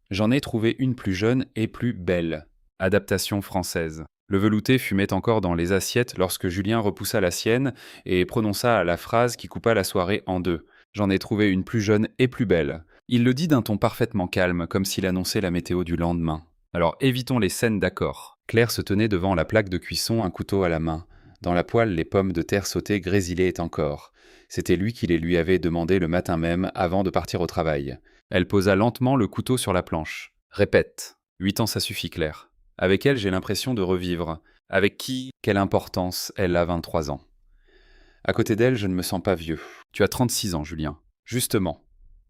J'en ai trouvé une plus jeune et plus belle. Adaptation française. Le velouté fumait encore dans les assiettes lorsque Julien repoussa la sienne et prononça la phrase qui coupa la soirée en deux. J'en ai trouvé une plus jeune et plus belle. Il le dit d'un ton parfaitement calme, comme s'il annonçait la météo du lendemain. Alors évitons les scènes d'accord. Claire se tenait devant la plaque de cuisson, un couteau à la main. Dans la poêle, les pommes de terre sautées grésillaient encore. C'était lui qui les lui avait demandées le matin même, avant de partir au travail. Elle posa lentement le couteau sur la planche. Répète. 8 ans, ça suffit, Claire. Avec elle, j'ai l'impression de revivre. Avec qui? Quelle importance? Elle a 23 ans. À côté d'elle, je ne me sens pas vieux. Tu as 36 ans, Julien. Justement.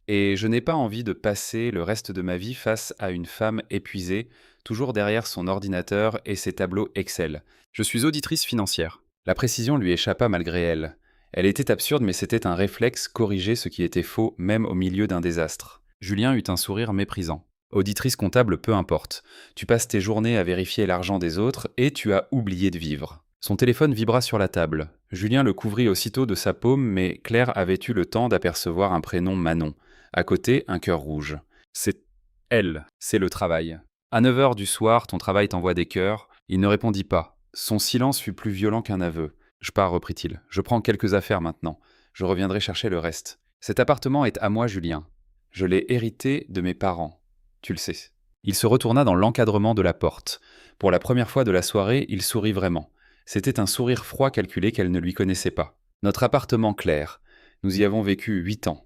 Et je n'ai pas envie de passer le reste de ma vie face à une femme épuisée, toujours derrière son ordinateur et ses tableaux Excel. Je suis auditrice financière. La précision lui échappa malgré elle. Elle était absurde, mais c'était un réflexe corriger ce qui était faux, même au milieu d'un désastre. Julien eut un sourire méprisant. Auditrice comptable, peu importe. Tu passes tes journées à vérifier l'argent des autres et tu as oublié de vivre. Son téléphone vibra sur la table. Julien le couvrit aussitôt de sa paume, mais Claire avait eu le temps d'apercevoir un prénom Manon. À côté, un cœur rouge. C'est elle, c'est le travail. À 9 heures du soir, ton travail t'envoie des cœurs. Il ne répondit pas. Son silence fut plus violent qu'un aveu. Je pars, reprit-il. Je prends quelques affaires maintenant. Je reviendrai chercher le reste. Cet appartement est à moi, Julien. Je l'ai hérité de mes parents. Tu le sais. Il se retourna dans l'encadrement de la porte. Pour la première fois de la soirée, il sourit vraiment. C'était un sourire froid calculé qu'elle ne lui connaissait pas. Notre appartement, Claire. Nous y avons vécu 8 ans.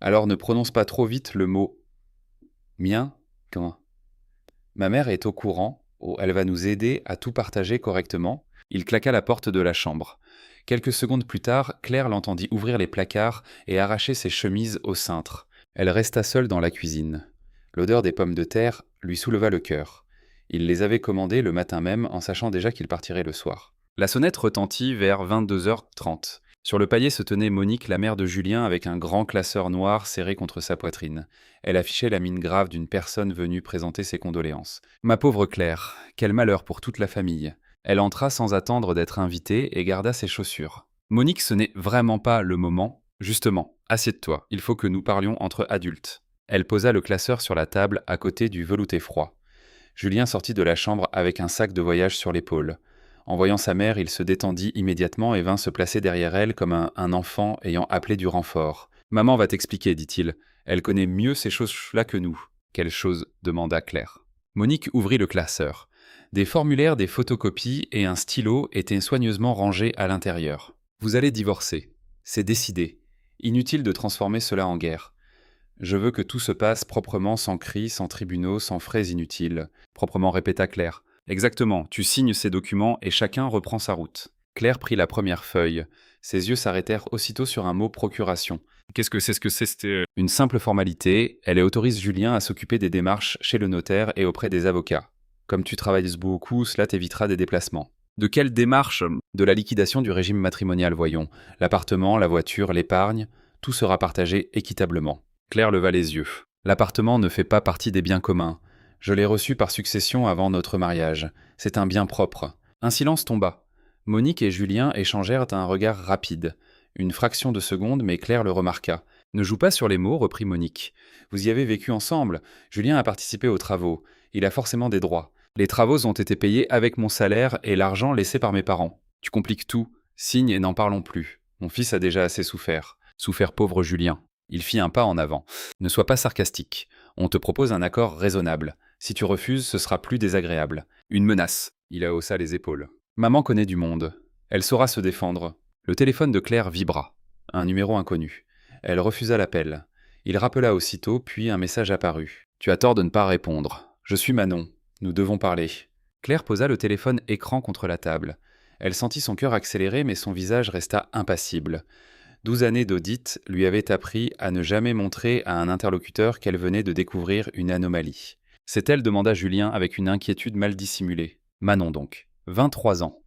Alors ne prononce pas trop vite le mot mien. Comment? Ma mère est au courant. Oh, elle va nous aider à tout partager correctement. Il claqua la porte de la chambre. Quelques secondes plus tard, Claire l'entendit ouvrir les placards et arracher ses chemises au cintre. Elle resta seule dans la cuisine. L'odeur des pommes de terre lui souleva le cœur. Il les avait commandées le matin même en sachant déjà qu'il partirait le soir. La sonnette retentit vers 22h30. Sur le palier se tenait Monique, la mère de Julien, avec un grand classeur noir serré contre sa poitrine. Elle affichait la mine grave d'une personne venue présenter ses condoléances. « Ma pauvre Claire, quel malheur pour toute la famille !» Elle entra sans attendre d'être invitée et garda ses chaussures. « Monique, ce n'est vraiment pas le moment. Justement, assieds-toi, il faut que nous parlions entre adultes. » Elle posa le classeur sur la table à côté du velouté froid. Julien sortit de la chambre avec un sac de voyage sur l'épaule. En voyant sa mère, il se détendit immédiatement et vint se placer derrière elle comme un enfant ayant appelé du renfort. « Maman va t'expliquer, dit-il. Elle connaît mieux ces choses-là que nous. »« Quelle chose ?» demanda Claire. Monique ouvrit le classeur. Des formulaires, des photocopies et un stylo étaient soigneusement rangés à l'intérieur. « Vous allez divorcer. C'est décidé. Inutile de transformer cela en guerre. Je veux que tout se passe proprement, sans cris, sans tribunaux, sans frais inutiles. » Proprement répéta Claire. « Exactement, tu signes ces documents et chacun reprend sa route. » Claire prit la première feuille. Ses yeux s'arrêtèrent aussitôt sur un mot « procuration ». Qu'est-ce que c'était Une simple formalité, elle autorise Julien à s'occuper des démarches chez le notaire et auprès des avocats. Comme tu travailles beaucoup, cela t'évitera des déplacements. De quelle démarche? De la liquidation du régime matrimonial, voyons. L'appartement, la voiture, l'épargne, tout sera partagé équitablement. Claire leva les yeux. L'appartement ne fait pas partie des biens communs. Je l'ai reçu par succession avant notre mariage. C'est un bien propre. Un silence tomba. Monique et Julien échangèrent un regard rapide. Une fraction de seconde, mais Claire le remarqua. « Ne joue pas sur les mots, reprit Monique. Vous y avez vécu ensemble. Julien a participé aux travaux. Il a forcément des droits. Les travaux ont été payés avec mon salaire et l'argent laissé par mes parents. Tu compliques tout. Signe et n'en parlons plus. Mon fils a déjà assez souffert. Souffert, pauvre Julien. » Il fit un pas en avant. « Ne sois pas sarcastique. On te propose un accord raisonnable. Si tu refuses, ce sera plus désagréable. Une menace. » Il haussa les épaules. « Maman connaît du monde. Elle saura se défendre. » Le téléphone de Claire vibra. Un numéro inconnu. Elle refusa l'appel. Il rappela aussitôt, puis un message apparut. « Tu as tort de ne pas répondre. Je suis Manon. Nous devons parler. » Claire posa le téléphone écran contre la table. Elle sentit son cœur accélérer, mais son visage resta impassible. 12 années d'audit lui avaient appris à ne jamais montrer à un interlocuteur qu'elle venait de découvrir une anomalie. « C'est elle ?» demanda Julien avec une inquiétude mal dissimulée. Manon donc. 23 ans.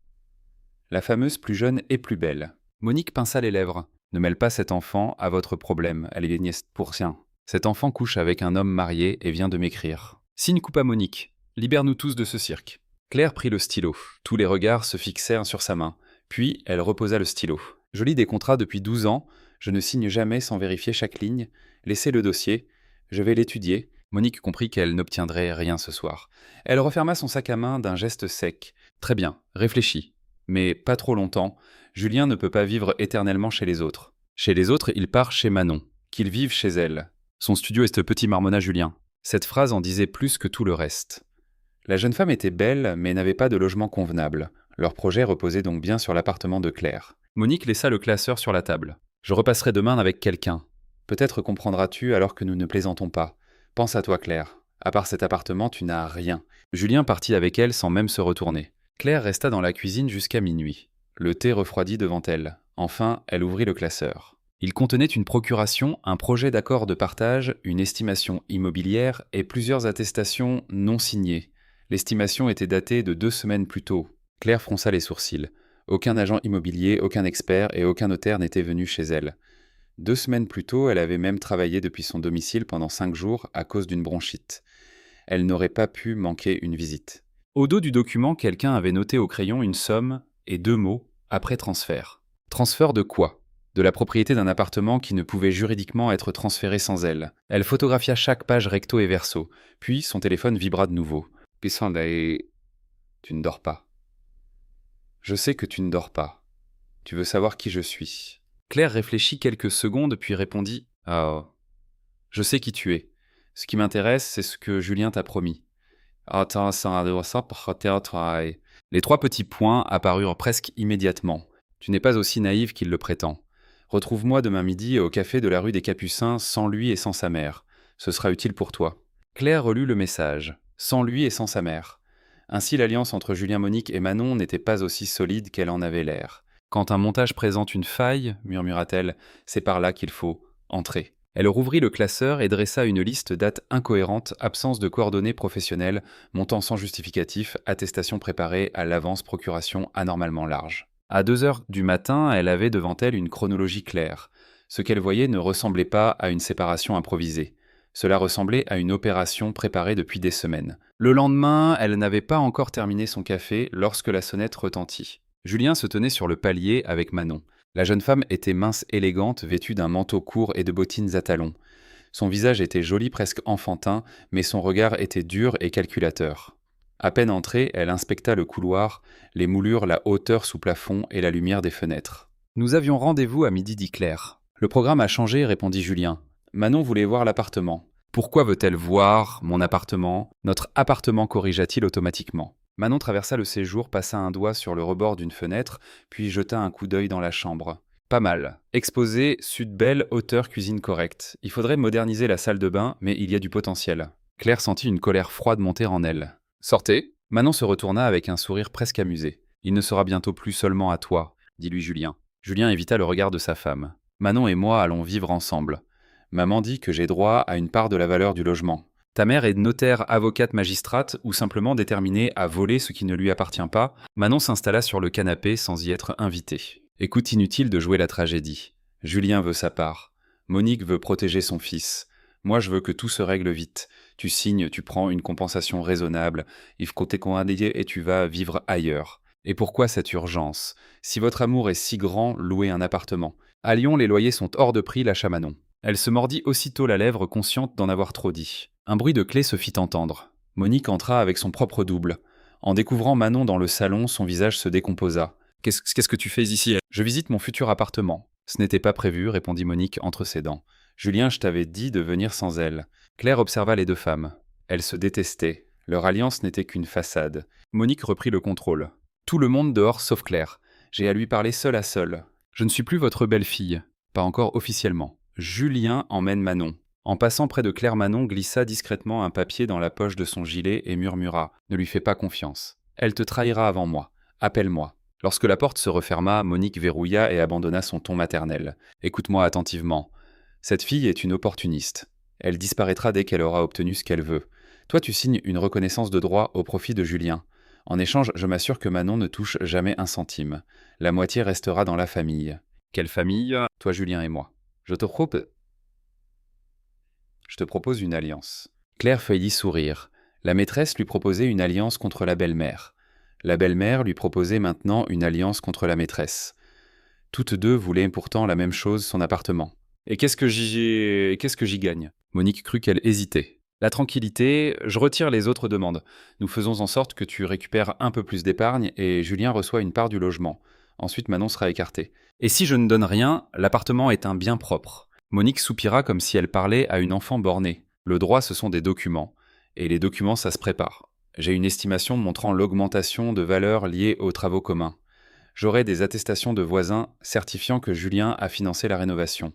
La fameuse plus jeune et plus belle. Monique pinça les lèvres. « Ne mêle pas cet enfant à votre problème, elle est nièce pour rien. Cet enfant couche avec un homme marié et vient de m'écrire. » Signe coupa Monique. « Libère-nous tous de ce cirque. » Claire prit le stylo. Tous les regards se fixèrent sur sa main. Puis, elle reposa le stylo. « Je lis des contrats depuis 12 ans. Je ne signe jamais sans vérifier chaque ligne. Laissez le dossier. Je vais l'étudier. Monique comprit qu'elle n'obtiendrait rien ce soir. Elle referma son sac à main d'un geste sec. Très bien, réfléchis. Mais pas trop longtemps. Julien ne peut pas vivre éternellement chez les autres. Chez les autres, il part chez Manon. Qu'il vive chez elle. Son studio est ce petit marmonna Julien. Cette phrase en disait plus que tout le reste. La jeune femme était belle, mais n'avait pas de logement convenable. Leur projet reposait donc bien sur l'appartement de Claire. Monique laissa le classeur sur la table. « Je repasserai demain avec quelqu'un. Peut-être comprendras-tu alors que nous ne plaisantons pas. Pense à toi, Claire. À part cet appartement, tu n'as rien. » Julien partit avec elle sans même se retourner. Claire resta dans la cuisine jusqu'à minuit. Le thé refroidit devant elle. Enfin, elle ouvrit le classeur. Il contenait une procuration, un projet d'accord de partage, une estimation immobilière et plusieurs attestations non signées. L'estimation était datée de 2 semaines plus tôt. Claire fronça les sourcils. Aucun agent immobilier, aucun expert et aucun notaire n'était venu chez elle. 2 semaines plus tôt, elle avait même travaillé depuis son domicile pendant 5 jours à cause d'une bronchite. Elle n'aurait pas pu manquer une visite. Au dos du document, quelqu'un avait noté au crayon une somme et 2 mots après transfert. Transfert de quoi ? De la propriété d'un appartement qui ne pouvait juridiquement être transféré sans elle. Elle photographia chaque page recto et verso, puis son téléphone vibra de nouveau. « Pissanday, tu ne dors pas. Je sais que tu ne dors pas. Tu veux savoir qui je suis. » Claire réfléchit quelques secondes puis répondit « Ah, je sais qui tu es. Ce qui m'intéresse, c'est ce que Julien t'a promis. » Les 3 petits points apparurent presque immédiatement. Tu n'es pas aussi naïve qu'il le prétend. Retrouve-moi demain midi au café de la rue des Capucins, sans lui et sans sa mère. Ce sera utile pour toi. Claire relut le message. Sans lui et sans sa mère. Ainsi, l'alliance entre Julien Monique et Manon n'était pas aussi solide qu'elle en avait l'air. Quand un montage présente une faille, murmura-t-elle, c'est par là qu'il faut entrer. Elle rouvrit le classeur et dressa une liste dates incohérentes, absence de coordonnées professionnelles, montant sans justificatif, attestation préparée à l'avance, procuration anormalement large. À 2h du matin, elle avait devant elle une chronologie claire. Ce qu'elle voyait ne ressemblait pas à une séparation improvisée. Cela ressemblait à une opération préparée depuis des semaines. Le lendemain, elle n'avait pas encore terminé son café lorsque la sonnette retentit. Julien se tenait sur le palier avec Manon. La jeune femme était mince élégante, vêtue d'un manteau court et de bottines à talons. Son visage était joli, presque enfantin, mais son regard était dur et calculateur. À peine entrée, elle inspecta le couloir, les moulures, la hauteur sous plafond et la lumière des fenêtres. « Nous avions rendez-vous à midi, dit Claire. »« Le programme a changé, répondit Julien. Manon voulait voir l'appartement. »« Pourquoi veut-elle voir mon appartement ? Notre appartement, corrigea-t-il automatiquement. » Manon traversa le séjour, passa un doigt sur le rebord d'une fenêtre, puis jeta un coup d'œil dans la chambre. Pas mal. Exposé, sud belle, hauteur, cuisine correcte. Il faudrait moderniser la salle de bain, mais il y a du potentiel. Claire sentit une colère froide monter en elle. « Sortez !» Manon se retourna avec un sourire presque amusé. « Il ne sera bientôt plus seulement à toi, » dit-lui Julien. Julien évita le regard de sa femme. « Manon et moi allons vivre ensemble. Maman dit que j'ai droit à une part de la valeur du logement. Ta mère est notaire, avocate, magistrate ou simplement déterminée à voler ce qui ne lui appartient pas. » Manon s'installa sur le canapé sans y être invitée. Écoute, inutile de jouer la tragédie. Julien veut sa part. Monique veut protéger son fils. Moi, je veux que tout se règle vite. Tu signes, tu prends une compensation raisonnable. Il faut compter et tu vas vivre ailleurs. Et pourquoi cette urgence ? Si votre amour est si grand, louez un appartement. À Lyon, les loyers sont hors de prix, lâcha Manon. Elle se mordit aussitôt la lèvre, consciente d'en avoir trop dit. Un bruit de clé se fit entendre. Monique entra avec son propre double. En découvrant Manon dans le salon, son visage se décomposa. « Qu'est-ce que tu fais ici ? » ?»« Je visite mon futur appartement. »« Ce n'était pas prévu, » répondit Monique entre ses dents. « Julien, je t'avais dit de venir sans elle. » Claire observa les 2 femmes. Elles se détestaient. Leur alliance n'était qu'une façade. Monique reprit le contrôle. « Tout le monde dehors sauf Claire. J'ai à lui parler seul à seul. Je ne suis plus votre belle-fille. Pas encore officiellement. Julien emmène Manon. » En passant près de Claire, Manon glissa discrètement un papier dans la poche de son gilet et murmura « Ne lui fais pas confiance. Elle te trahira avant moi. Appelle-moi. » Lorsque la porte se referma, Monique verrouilla et abandonna son ton maternel. « Écoute-moi attentivement. Cette fille est une opportuniste. Elle disparaîtra dès qu'elle aura obtenu ce qu'elle veut. Toi, tu signes une reconnaissance de droit au profit de Julien. En échange, je m'assure que Manon ne touche jamais un centime. La moitié restera dans la famille. » « Quelle famille ? » ?»« Toi, Julien et moi. Je te propose une alliance. » Claire faillit sourire. La maîtresse lui proposait une alliance contre la belle-mère. La belle-mère lui proposait maintenant une alliance contre la maîtresse. Toutes deux voulaient pourtant la même chose, son appartement. Et qu'est-ce que j'y gagne? Monique crut qu'elle hésitait. La tranquillité, je retire les autres demandes. Nous faisons en sorte que tu récupères un peu plus d'épargne et Julien reçoit une part du logement. Ensuite, Manon sera écartée. Et si je ne donne rien, l'appartement est un bien propre. Monique soupira comme si elle parlait à une enfant bornée. Le droit, ce sont des documents. Et les documents, ça se prépare. J'ai une estimation montrant l'augmentation de valeur liée aux travaux communs. J'aurai des attestations de voisins certifiant que Julien a financé la rénovation.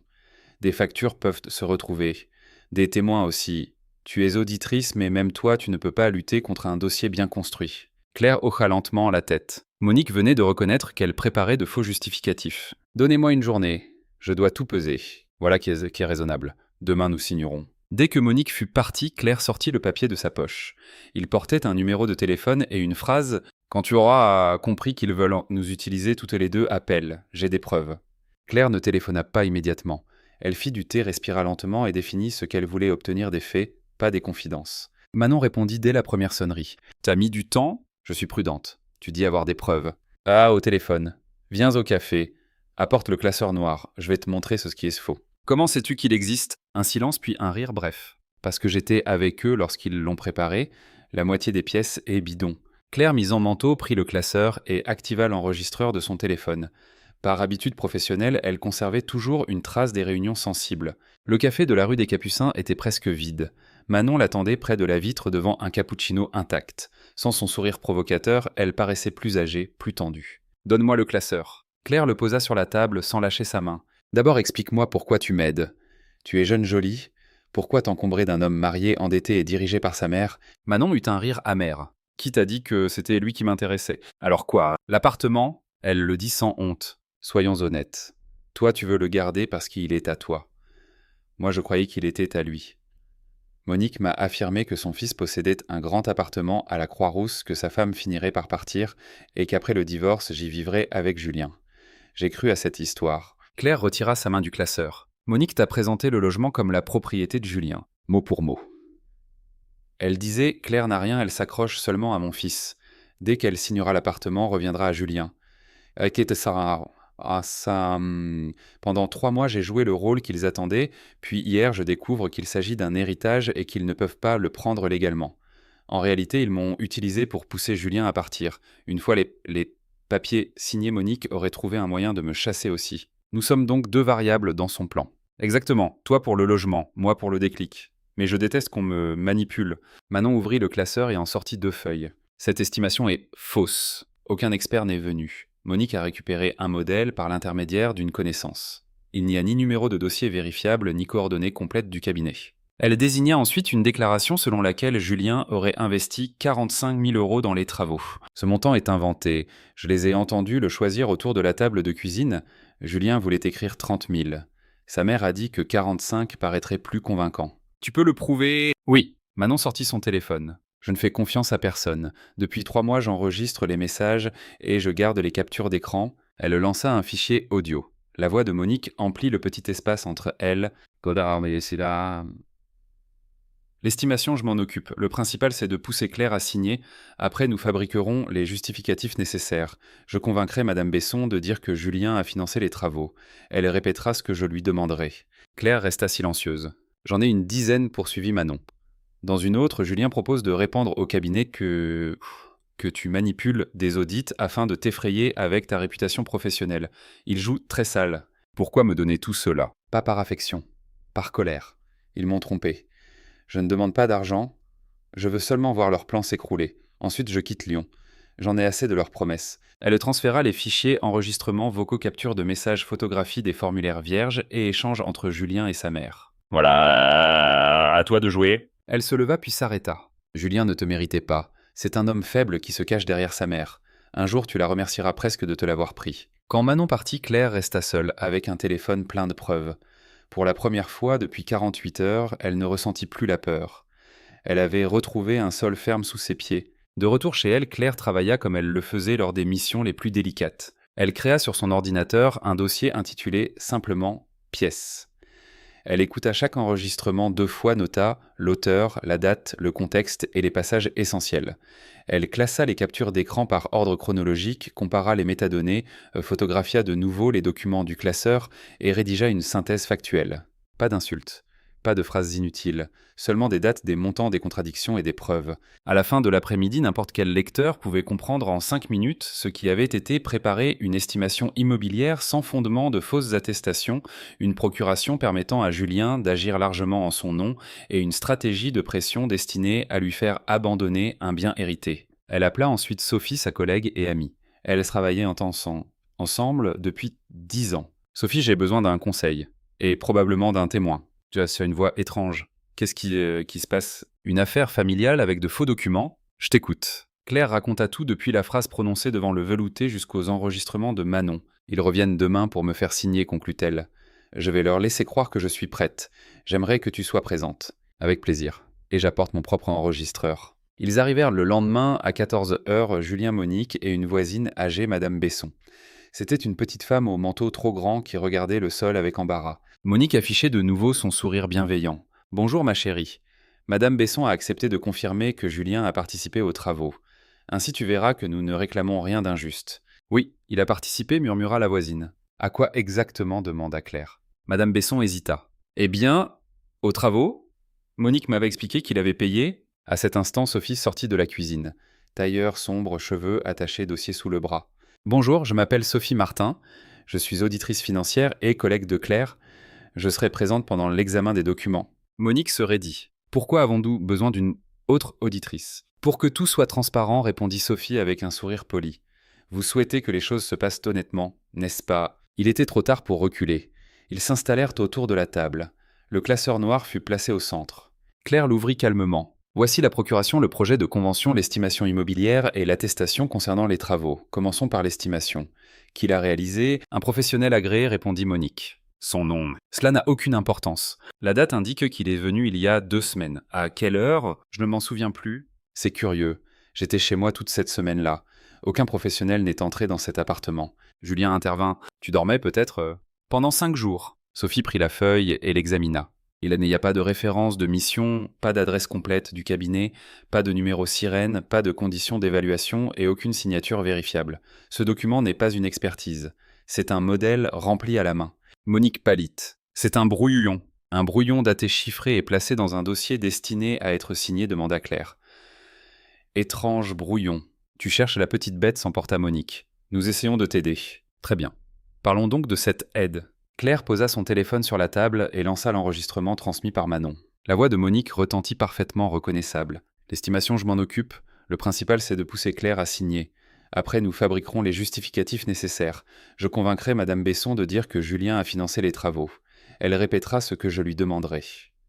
Des factures peuvent se retrouver. Des témoins aussi. Tu es auditrice, mais même toi, tu ne peux pas lutter contre un dossier bien construit. Claire hocha lentement la tête. Monique venait de reconnaître qu'elle préparait de faux justificatifs. Donnez-moi une journée. Je dois tout peser. Voilà qui est raisonnable. Demain, nous signerons. Dès que Monique fut partie, Claire sortit le papier de sa poche. Il portait un numéro de téléphone et une phrase « Quand tu auras compris qu'ils veulent nous utiliser toutes les deux, appelle. J'ai des preuves. » Claire ne téléphona pas immédiatement. Elle fit du thé, respira lentement et définit ce qu'elle voulait obtenir des faits, pas des confidences. Manon répondit dès la première sonnerie. « T'as mis du temps ? Je suis prudente. Tu dis avoir des preuves. »« Ah, au téléphone. Viens au café. Apporte le classeur noir. Je vais te montrer ce qui est faux. » « Comment sais-tu qu'il existe ?» Un silence puis un rire bref. « Parce que j'étais avec eux lorsqu'ils l'ont préparé. La moitié des pièces est bidon. » Claire, mise en manteau, prit le classeur et activa l'enregistreur de son téléphone. Par habitude professionnelle, elle conservait toujours une trace des réunions sensibles. Le café de la rue des Capucins était presque vide. Manon l'attendait près de la vitre devant un cappuccino intact. Sans son sourire provocateur, elle paraissait plus âgée, plus tendue. « Donne-moi le classeur. » Claire le posa sur la table sans lâcher sa main. « D'abord explique-moi pourquoi tu m'aides. Tu es jeune jolie. Pourquoi t'encombrer d'un homme marié, endetté et dirigé par sa mère ?» Manon eut un rire amer. Qui t'a dit que c'était lui qui m'intéressait? Alors quoi? L'appartement? Elle le dit sans honte. Soyons honnêtes. Toi, tu veux le garder parce qu'il est à toi. Moi, je croyais qu'il était à lui. Monique m'a affirmé que son fils possédait un grand appartement à la Croix-Rousse, que sa femme finirait par partir et qu'après le divorce, j'y vivrais avec Julien. J'ai cru à cette histoire. Claire retira sa main du classeur. Monique t'a présenté le logement comme la propriété de Julien, mot pour mot. Elle disait « Claire n'a rien, elle s'accroche seulement à mon fils. Dès qu'elle signera l'appartement, reviendra à Julien. » Pendant 3 mois, j'ai joué le rôle qu'ils attendaient, puis hier, je découvre qu'il s'agit d'un héritage et qu'ils ne peuvent pas le prendre légalement. En réalité, ils m'ont utilisé pour pousser Julien à partir. Une fois les papiers signés, Monique aurait trouvé un moyen de me chasser aussi. Nous sommes donc 2 variables dans son plan. Exactement, toi pour le logement, moi pour le déclic. Mais je déteste qu'on me manipule. Manon ouvrit le classeur et en sortit 2 feuilles. Cette estimation est fausse. Aucun expert n'est venu. Monique a récupéré un modèle par l'intermédiaire d'une connaissance. Il n'y a ni numéro de dossier vérifiable ni coordonnées complètes du cabinet. Elle désigna ensuite une déclaration selon laquelle Julien aurait investi 45 000 € dans les travaux. Ce montant est inventé. Je les ai entendus le choisir autour de la table de cuisine. Julien voulait écrire 30 000. Sa mère a dit que 45 paraîtrait plus convaincant. Tu peux le prouver? Oui. Manon sortit son téléphone. Je ne fais confiance à personne. Depuis 3 mois, j'enregistre les messages et je garde les captures d'écran. Elle lança un fichier audio. La voix de Monique emplit le petit espace entre elle. L'estimation, je m'en occupe. Le principal, c'est de pousser Claire à signer. Après, nous fabriquerons les justificatifs nécessaires. Je convaincrai Madame Besson de dire que Julien a financé les travaux. Elle répétera ce que je lui demanderai. Claire resta silencieuse. J'en ai une dizaine, poursuivit Manon. Dans une autre, Julien propose de répandre au cabinet que tu manipules des audits afin de t'effrayer avec ta réputation professionnelle. Il joue très sale. Pourquoi me donner tout cela? Pas par affection, par colère. Ils m'ont trompé. Je ne demande pas d'argent, je veux seulement voir leur plan s'écrouler. Ensuite, je quitte Lyon. J'en ai assez de leurs promesses. Elle transféra les fichiers enregistrements, vocaux, captures de messages, photographies des formulaires vierges et échanges entre Julien et sa mère. Voilà, à toi de jouer. Elle se leva puis s'arrêta. Julien ne te méritait pas. C'est un homme faible qui se cache derrière sa mère. Un jour, tu la remercieras presque de te l'avoir pris. Quand Manon partit, Claire resta seule, avec un téléphone plein de preuves. Pour la première fois depuis 48 heures, elle ne ressentit plus la peur. Elle avait retrouvé un sol ferme sous ses pieds. De retour chez elle, Claire travailla comme elle le faisait lors des missions les plus délicates. Elle créa sur son ordinateur un dossier intitulé simplement « Pièces ». Elle écouta chaque enregistrement 2 fois, nota l'auteur, la date, le contexte et les passages essentiels. Elle classa les captures d'écran par ordre chronologique, compara les métadonnées, photographia de nouveau les documents du classeur et rédigea une synthèse factuelle. Pas d'insultes, pas de phrases inutiles, seulement des dates, des montants, des contradictions et des preuves. À la fin de l'après-midi, n'importe quel lecteur pouvait comprendre en 5 minutes ce qui avait été préparer une estimation immobilière sans fondement de fausses attestations, une procuration permettant à Julien d'agir largement en son nom et une stratégie de pression destinée à lui faire abandonner un bien hérité. Elle appela ensuite Sophie, sa collègue et amie. Elles travaillaient ensemble depuis 10 ans. Sophie, j'ai besoin d'un conseil, et probablement d'un témoin. Tu as une voix étrange. Qu'est-ce qui se passe? Une affaire familiale avec de faux documents? Je t'écoute. Claire raconta tout depuis la phrase prononcée devant le velouté jusqu'aux enregistrements de Manon. Ils reviennent demain pour me faire signer, conclut-elle. Je vais leur laisser croire que je suis prête. J'aimerais que tu sois présente. Avec plaisir. Et j'apporte mon propre enregistreur. Ils arrivèrent le lendemain à 14 heures, Julien, Monique et une voisine âgée, Madame Besson. C'était une petite femme au manteau trop grand qui regardait le sol avec embarras. Monique affichait de nouveau son sourire bienveillant. « Bonjour ma chérie. Madame Besson a accepté de confirmer que Julien a participé aux travaux. Ainsi tu verras que nous ne réclamons rien d'injuste. »« Oui, il a participé, murmura la voisine. »« À quoi exactement ?» demanda Claire. Madame Besson hésita. « Eh bien, aux travaux. Monique m'avait expliqué qu'il avait payé. » À cet instant, Sophie sortit de la cuisine. Tailleur sombre, cheveux attachés, dossier sous le bras. « Bonjour, je m'appelle Sophie Martin. Je suis auditrice financière et collègue de Claire. Je serai présente pendant l'examen des documents. » Monique se raidit. « Pourquoi avons-nous besoin d'une autre auditrice ?»« Pour que tout soit transparent, répondit Sophie avec un sourire poli. Vous souhaitez que les choses se passent honnêtement, n'est-ce pas ?» Il était trop tard pour reculer. Ils s'installèrent autour de la table. Le classeur noir fut placé au centre. Claire l'ouvrit calmement. Voici la procuration, le projet de convention, l'estimation immobilière et l'attestation concernant les travaux. Commençons par l'estimation. Qui l'a réalisé? Un professionnel agréé, répondit Monique. Son nom. Cela n'a aucune importance. La date indique qu'il est venu il y a 2 semaines. À quelle heure? Je ne m'en souviens plus. C'est curieux. J'étais chez moi toute cette semaine-là. Aucun professionnel n'est entré dans cet appartement. Julien intervint. Tu dormais peut-être? Pendant 5 jours. Sophie prit la feuille et l'examina. Il n'y a pas de référence de mission, pas d'adresse complète du cabinet, pas de numéro sirène, pas de conditions d'évaluation et aucune signature vérifiable. Ce document n'est pas une expertise. C'est un modèle rempli à la main. Monique pâlit. C'est un brouillon daté chiffré et placé dans un dossier destiné à être signé, demanda Claire. Étrange brouillon. Tu cherches la petite bête, s'emporta Monique. Nous essayons de t'aider. Très bien. Parlons donc de cette aide. Claire posa son téléphone sur la table et lança l'enregistrement transmis par Manon. La voix de Monique retentit parfaitement reconnaissable. L'estimation, je m'en occupe. Le principal, c'est de pousser Claire à signer. Après, nous fabriquerons les justificatifs nécessaires. Je convaincrai Madame Besson de dire que Julien a financé les travaux. Elle répétera ce que je lui demanderai.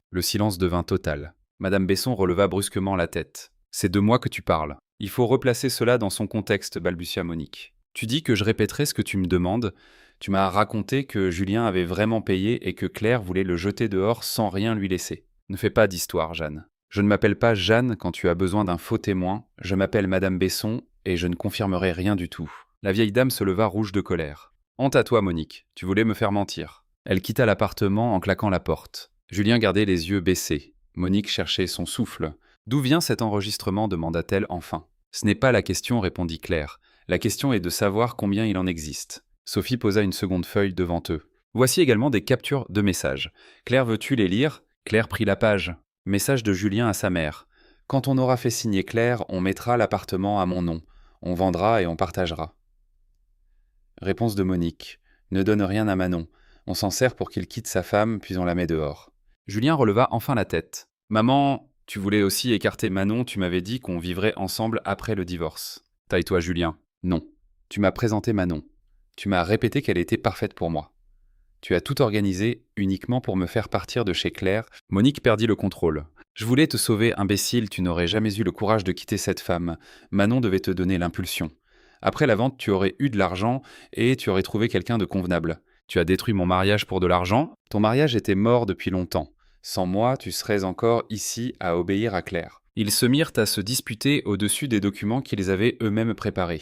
Le silence devint total. Madame Besson releva brusquement la tête. C'est de moi que tu parles. Il faut replacer cela dans son contexte, balbutia Monique. Tu dis que je répéterai ce que tu me demandes. Tu m'as raconté que Julien avait vraiment payé et que Claire voulait le jeter dehors sans rien lui laisser. Ne fais pas d'histoire, Jeanne. Je ne m'appelle pas Jeanne quand tu as besoin d'un faux témoin. Je m'appelle Madame Besson et je ne confirmerai rien du tout. La vieille dame se leva rouge de colère. Honte à toi, Monique. Tu voulais me faire mentir. Elle quitta l'appartement en claquant la porte. Julien gardait les yeux baissés. Monique cherchait son souffle. D'où vient cet enregistrement? Demanda-t-elle enfin. Ce n'est pas la question, répondit Claire. La question est de savoir combien il en existe. Sophie posa une seconde feuille devant eux. Voici également des captures de messages. Claire, veux-tu les lire? Claire prit la page. Message de Julien à sa mère. Quand on aura fait signer Claire, on mettra l'appartement à mon nom. On vendra et on partagera. Réponse de Monique. Ne donne rien à Manon. On s'en sert pour qu'il quitte sa femme, puis on la met dehors. Julien releva enfin la tête. Maman, tu voulais aussi écarter Manon, tu m'avais dit qu'on vivrait ensemble après le divorce. Taille-toi, Julien. Non. Tu m'as présenté Manon. Tu m'as répété qu'elle était parfaite pour moi. Tu as tout organisé uniquement pour me faire partir de chez Claire. Monique perdit le contrôle. Je voulais te sauver, imbécile, tu n'aurais jamais eu le courage de quitter cette femme. Manon devait te donner l'impulsion. Après la vente, tu aurais eu de l'argent et tu aurais trouvé quelqu'un de convenable. Tu as détruit mon mariage pour de l'argent. Ton mariage était mort depuis longtemps. Sans moi, tu serais encore ici à obéir à Claire. Ils se mirent à se disputer au-dessus des documents qu'ils avaient eux-mêmes préparés.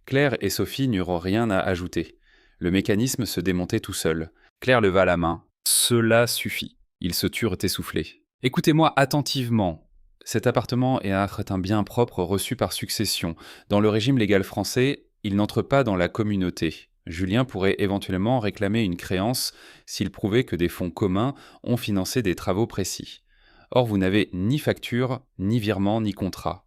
Claire et Sophie n'eurent rien à ajouter. Le mécanisme se démontait tout seul. Claire leva la main. Cela suffit. Ils se turent essoufflés. Écoutez-moi attentivement. Cet appartement est un bien propre reçu par succession. Dans le régime légal français, il n'entre pas dans la communauté. Julien pourrait éventuellement réclamer une créance s'il prouvait que des fonds communs ont financé des travaux précis. Or, vous n'avez ni facture, ni virement, ni contrat.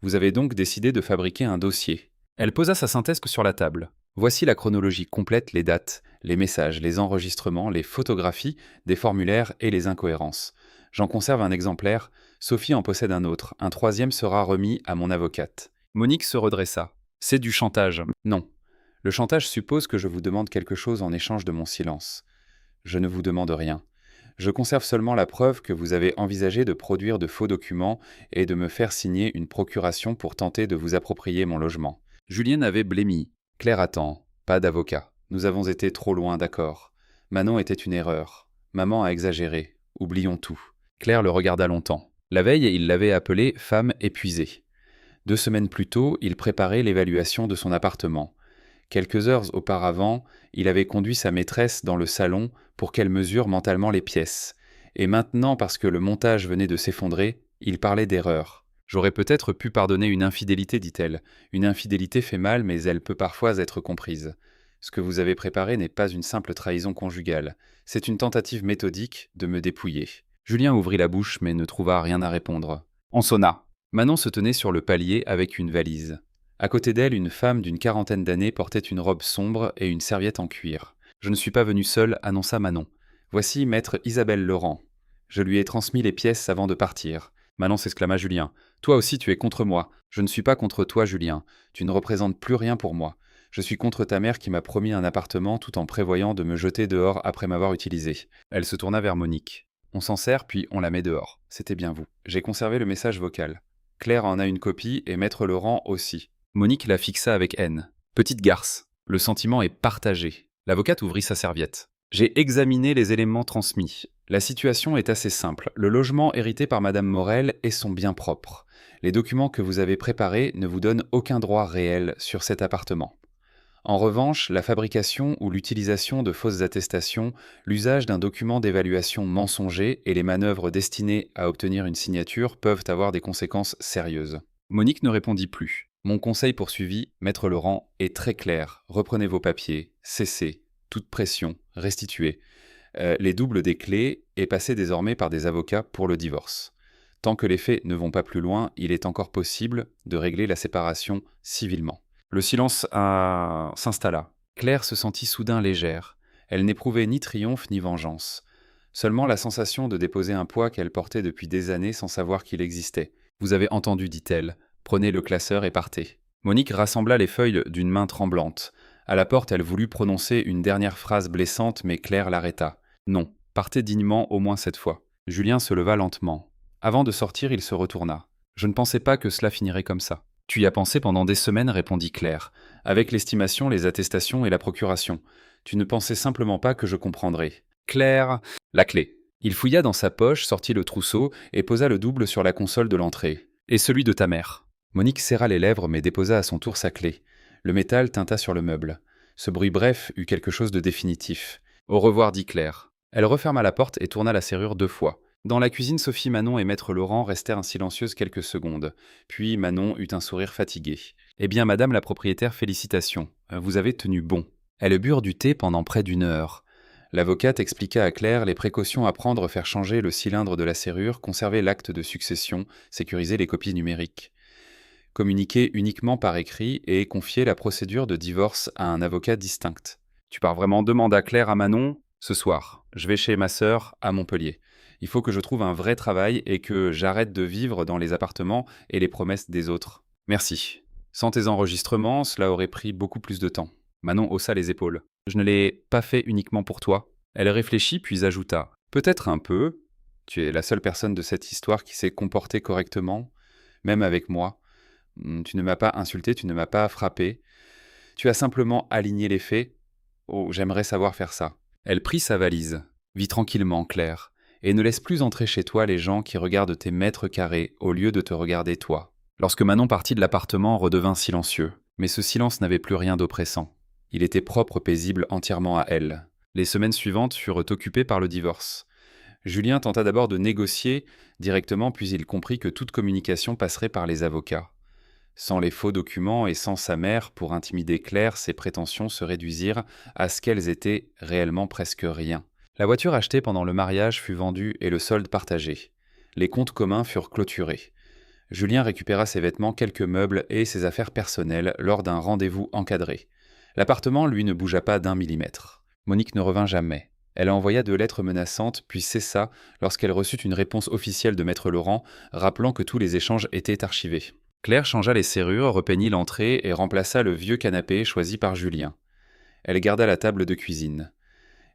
Vous avez donc décidé de fabriquer un dossier. Elle posa sa synthèse sur la table. Voici la chronologie complète, les dates, les messages, les enregistrements, les photographies, des formulaires et les incohérences. J'en conserve un exemplaire, Sophie en possède un autre, un troisième sera remis à mon avocate. Monique se redressa. C'est du chantage. Non. Le chantage suppose que je vous demande quelque chose en échange de mon silence. Je ne vous demande rien. Je conserve seulement la preuve que vous avez envisagé de produire de faux documents et de me faire signer une procuration pour tenter de vous approprier mon logement. Julien avait blêmi. Claire attend. Pas d'avocat. Nous avons été trop loin, d'accord. Manon était une erreur. Maman a exagéré. Oublions tout. Claire le regarda longtemps. La veille, il l'avait appelée femme épuisée. 2 semaines plus tôt, il préparait l'évaluation de son appartement. Quelques heures auparavant, il avait conduit sa maîtresse dans le salon pour qu'elle mesure mentalement les pièces. Et maintenant, parce que le montage venait de s'effondrer, il parlait d'erreur. J'aurais peut-être pu pardonner une infidélité, dit-elle. Une infidélité fait mal, mais elle peut parfois être comprise. Ce que vous avez préparé n'est pas une simple trahison conjugale. C'est une tentative méthodique de me dépouiller. Julien ouvrit la bouche, mais ne trouva rien à répondre. On sonna. Manon se tenait sur le palier avec une valise. À côté d'elle, une femme d'une 40aine d'années portait une robe sombre et une serviette en cuir. « Je ne suis pas venue seule, annonça Manon. Voici maître Isabelle Laurent. Je lui ai transmis les pièces avant de partir. Manon, s'exclama Julien. Toi aussi, tu es contre moi. Je ne suis pas contre toi, Julien. Tu ne représentes plus rien pour moi. Je suis contre ta mère qui m'a promis un appartement tout en prévoyant de me jeter dehors après m'avoir utilisé. Elle se tourna vers Monique. On s'en sert, puis on la met dehors. C'était bien vous. J'ai conservé le message vocal. Claire en a une copie et maître Laurent aussi. Monique la fixa avec haine. Petite garce, le sentiment est partagé. L'avocate ouvrit sa serviette. J'ai examiné les éléments transmis. La situation est assez simple. Le logement hérité par Madame Morel est son bien propre. Les documents que vous avez préparés ne vous donnent aucun droit réel sur cet appartement. En revanche, la fabrication ou l'utilisation de fausses attestations, l'usage d'un document d'évaluation mensonger et les manœuvres destinées à obtenir une signature peuvent avoir des conséquences sérieuses. Monique ne répondit plus. Mon conseil poursuivi, maître Laurent, est très clair. Reprenez vos papiers, cessez, toute pression, restituez. Les doubles des clés et passez désormais par des avocats pour le divorce. Tant que les faits ne vont pas plus loin, il est encore possible de régler la séparation civilement. Le silence s'installa. Claire se sentit soudain légère. Elle n'éprouvait ni triomphe ni vengeance. Seulement la sensation de déposer un poids qu'elle portait depuis des années sans savoir qu'il existait. « Vous avez entendu, dit-elle. Prenez le classeur et partez. » Monique rassembla les feuilles d'une main tremblante. À la porte, elle voulut prononcer une dernière phrase blessante, mais Claire l'arrêta. « Non, partez dignement au moins cette fois. » Julien se leva lentement. Avant de sortir, il se retourna. « Je ne pensais pas que cela finirait comme ça. » « Tu y as pensé pendant des semaines, répondit Claire, avec l'estimation, les attestations et la procuration. Tu ne pensais simplement pas que je comprendrais. Claire, la clé. Il fouilla dans sa poche, sortit le trousseau et posa le double sur la console de l'entrée. Et celui de ta mère. Monique serra les lèvres mais déposa à son tour sa clé. Le métal tinta sur le meuble. Ce bruit bref eut quelque chose de définitif. Au revoir, dit Claire. Elle referma la porte et tourna la serrure 2 fois. Dans la cuisine, Sophie, Manon et maître Laurent restèrent silencieuses quelques secondes. Puis Manon eut un sourire fatigué. « Eh bien, madame la propriétaire, félicitations. Vous avez tenu bon. » Elles burent du thé pendant près d'1 heure. L'avocate expliqua à Claire les précautions à prendre, faire changer le cylindre de la serrure, conserver l'acte de succession, sécuriser les copies numériques. Communiquer uniquement par écrit et confier la procédure de divorce à un avocat distinct. « Tu pars vraiment, demanda Claire à Manon. Ce soir, je vais chez ma sœur à Montpellier. Il faut que je trouve un vrai travail et que j'arrête de vivre dans les appartements et les promesses des autres. Merci. Sans tes enregistrements, cela aurait pris beaucoup plus de temps. » Manon haussa les épaules. « Je ne l'ai pas fait uniquement pour toi. » Elle réfléchit puis ajouta. « Peut-être un peu. Tu es la seule personne de cette histoire qui s'est comportée correctement, même avec moi. Tu ne m'as pas insulté, tu ne m'as pas frappé. Tu as simplement aligné les faits. Oh, j'aimerais savoir faire ça. » Elle prit sa valise. « Vis tranquillement, Claire. Et ne laisse plus entrer chez toi les gens qui regardent tes mètres carrés au lieu de te regarder toi. » Lorsque Manon partit de l'appartement, redevint silencieux. Mais ce silence n'avait plus rien d'oppressant. Il était propre, paisible, entièrement à elle. Les semaines suivantes furent occupées par le divorce. Julien tenta d'abord de négocier directement, puis il comprit que toute communication passerait par les avocats. Sans les faux documents et sans sa mère pour intimider Claire, ses prétentions se réduisirent à ce qu'elles étaient réellement presque rien. La voiture achetée pendant le mariage fut vendue et le solde partagé. Les comptes communs furent clôturés. Julien récupéra ses vêtements, quelques meubles et ses affaires personnelles lors d'un rendez-vous encadré. L'appartement, lui, ne bougea pas d'un millimètre. Monique ne revint jamais. Elle envoya 2 lettres menaçantes, puis cessa lorsqu'elle reçut une réponse officielle de Maître Laurent, rappelant que tous les échanges étaient archivés. Claire changea les serrures, repeignit l'entrée et remplaça le vieux canapé choisi par Julien. Elle garda la table de cuisine.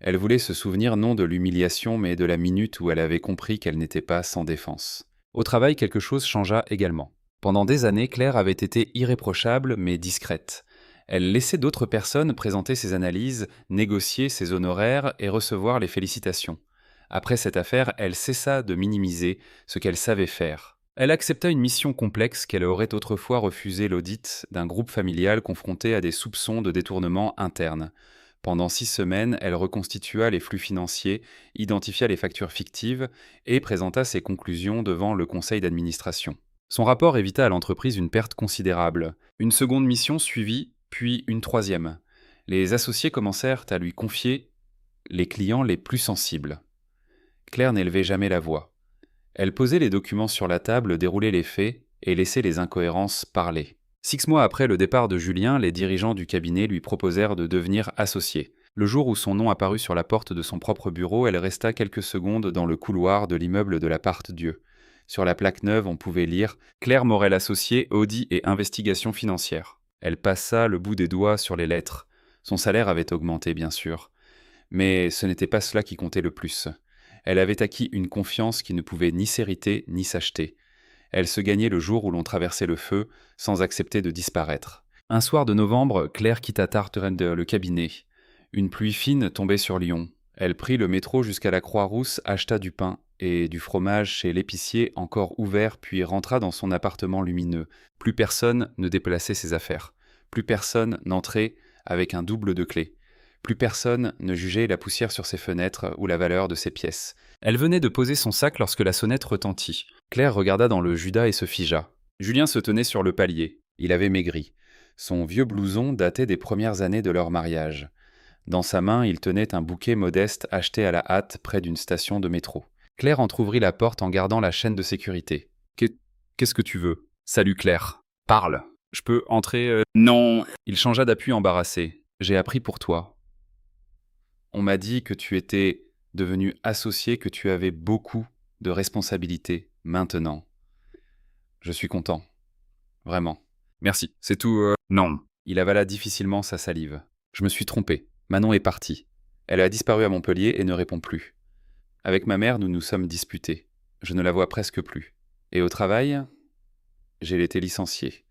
Elle voulait se souvenir non de l'humiliation, mais de la minute où elle avait compris qu'elle n'était pas sans défense. Au travail, quelque chose changea également. Pendant des années, Claire avait été irréprochable, mais discrète. Elle laissait d'autres personnes présenter ses analyses, négocier ses honoraires et recevoir les félicitations. Après cette affaire, elle cessa de minimiser ce qu'elle savait faire. Elle accepta une mission complexe qu'elle aurait autrefois refusé l'audit d'un groupe familial confronté à des soupçons de détournement interne. Pendant 6 semaines, elle reconstitua les flux financiers, identifia les factures fictives et présenta ses conclusions devant le conseil d'administration. Son rapport évita à l'entreprise une perte considérable. Une seconde mission suivit, puis une troisième. Les associés commencèrent à lui confier les clients les plus sensibles. Claire n'élevait jamais la voix. Elle posait les documents sur la table, déroulait les faits et laissait les incohérences parler. 6 mois après le départ de Julien, les dirigeants du cabinet lui proposèrent de devenir associé. Le jour où son nom apparut sur la porte de son propre bureau, elle resta quelques secondes dans le couloir de l'immeuble de l'appart-dieu. Sur la plaque neuve, on pouvait lire « Claire Morel associée, audit et investigation financière ». Elle passa le bout des doigts sur les lettres. Son salaire avait augmenté, bien sûr. Mais ce n'était pas cela qui comptait le plus. Elle avait acquis une confiance qui ne pouvait ni s'hériter ni s'acheter. Elle se gagnait le jour où l'on traversait le feu, sans accepter de disparaître. Un soir de novembre, Claire quitta Tartrende le cabinet. Une pluie fine tombait sur Lyon. Elle prit le métro jusqu'à la Croix-Rousse, acheta du pain et du fromage chez l'épicier encore ouvert, puis rentra dans son appartement lumineux. Plus personne ne déplaçait ses affaires. Plus personne n'entrait avec un double de clés. Plus personne ne jugeait la poussière sur ses fenêtres ou la valeur de ses pièces. Elle venait de poser son sac lorsque la sonnette retentit. Claire regarda dans le Judas et se figea. Julien se tenait sur le palier. Il avait maigri. Son vieux blouson datait des premières années de leur mariage. Dans sa main, il tenait un bouquet modeste acheté à la hâte près d'une station de métro. Claire entr'ouvrit la porte en gardant la chaîne de sécurité. Qu'est-ce que tu veux ? Salut Claire. Parle. Je peux entrer Non. Il changea d'appui embarrassé. J'ai appris pour toi. On m'a dit que tu étais devenu associé, que tu avais beaucoup de responsabilités maintenant. Je suis content. Vraiment. Merci. C'est tout, Non. Il avala difficilement sa salive. Je me suis trompé. Manon est partie. Elle a disparu à Montpellier et ne répond plus. Avec ma mère, nous nous sommes disputés. Je ne la vois presque plus. Et au travail, j'ai été licencié.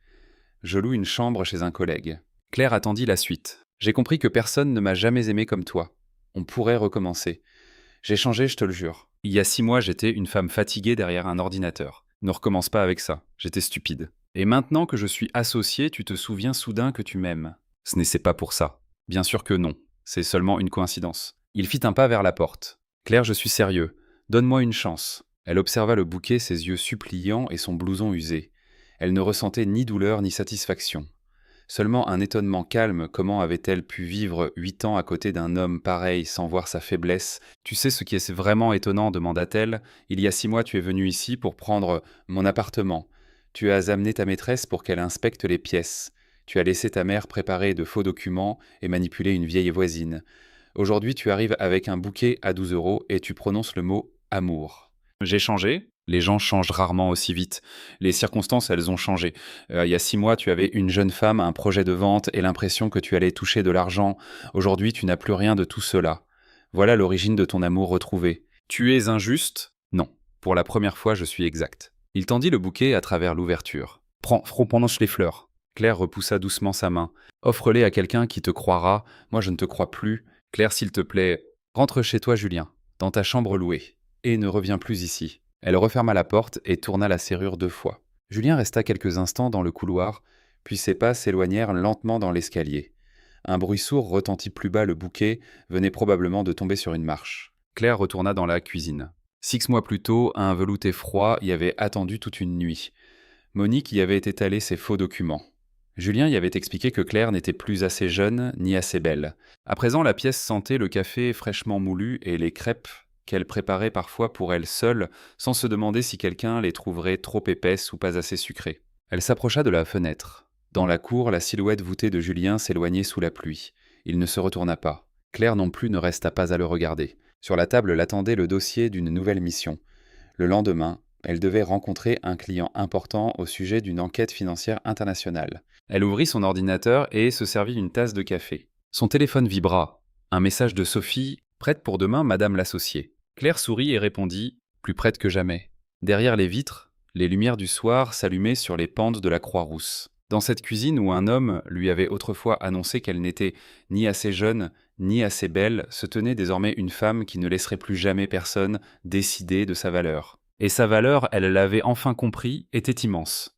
Je loue une chambre chez un collègue. Claire attendit la suite. J'ai compris que personne ne m'a jamais aimé comme toi. On pourrait recommencer. J'ai changé, je te le jure. Il y a 6 mois, j'étais une femme fatiguée derrière un ordinateur. Ne recommence pas avec ça. J'étais stupide. Et maintenant que je suis associé, tu te souviens soudain que tu m'aimes. Ce n'est pas pour ça. Bien sûr que non. C'est seulement une coïncidence. Il fit un pas vers la porte. Claire, je suis sérieux. Donne-moi une chance. Elle observa le bouquet, ses yeux suppliants et son blouson usé. Elle ne ressentait ni douleur ni satisfaction. Seulement un étonnement calme, comment avait-elle pu vivre 8 ans à côté d'un homme pareil sans voir sa faiblesse ? Tu sais ce qui est vraiment étonnant, demanda-t-elle. Il y a 6 mois tu es venu ici pour prendre mon appartement. Tu as amené ta maîtresse pour qu'elle inspecte les pièces. Tu as laissé ta mère préparer de faux documents et manipuler une vieille voisine. Aujourd'hui tu arrives avec un bouquet à 12 € et tu prononces le mot « amour ». J'ai changé ? Les gens changent rarement aussi vite. Les circonstances, elles ont changé. Il y a 6 mois, tu avais une jeune femme, un projet de vente et l'impression que tu allais toucher de l'argent. Aujourd'hui, tu n'as plus rien de tout cela. Voilà l'origine de ton amour retrouvé. Tu es injuste ? Non. Pour la première fois, je suis exact. Il tendit le bouquet à travers l'ouverture. Prends, prononce les fleurs. Claire repoussa doucement sa main. Offre-les à quelqu'un qui te croira. Moi, je ne te crois plus. Claire, s'il te plaît, rentre chez toi, Julien, dans ta chambre louée. Et ne reviens plus ici. Elle referma la porte et tourna la serrure 2 fois. Julien resta quelques instants dans le couloir, puis ses pas s'éloignèrent lentement dans l'escalier. Un bruit sourd retentit plus bas, le bouquet venait probablement de tomber sur une marche. Claire retourna dans la cuisine. 6 mois plus tôt, un velouté froid y avait attendu toute une nuit. Monique y avait étalé ses faux documents. Julien y avait expliqué que Claire n'était plus assez jeune ni assez belle. À présent, la pièce sentait le café fraîchement moulu et les crêpes qu'elle préparait parfois pour elle seule, sans se demander si quelqu'un les trouverait trop épaisses ou pas assez sucrées. Elle s'approcha de la fenêtre. Dans la cour, la silhouette voûtée de Julien s'éloignait sous la pluie. Il ne se retourna pas. Claire non plus ne resta pas à le regarder. Sur la table l'attendait le dossier d'une nouvelle mission. Le lendemain, elle devait rencontrer un client important au sujet d'une enquête financière internationale. Elle ouvrit son ordinateur et se servit d'une tasse de café. Son téléphone vibra. Un message de Sophie, prête pour demain, madame l'associée. Claire sourit et répondit, plus prête que jamais. Derrière les vitres, les lumières du soir s'allumaient sur les pentes de la Croix-Rousse. Dans cette cuisine où un homme lui avait autrefois annoncé qu'elle n'était ni assez jeune, ni assez belle, se tenait désormais une femme qui ne laisserait plus jamais personne décider de sa valeur. Et sa valeur, elle l'avait enfin compris, était immense.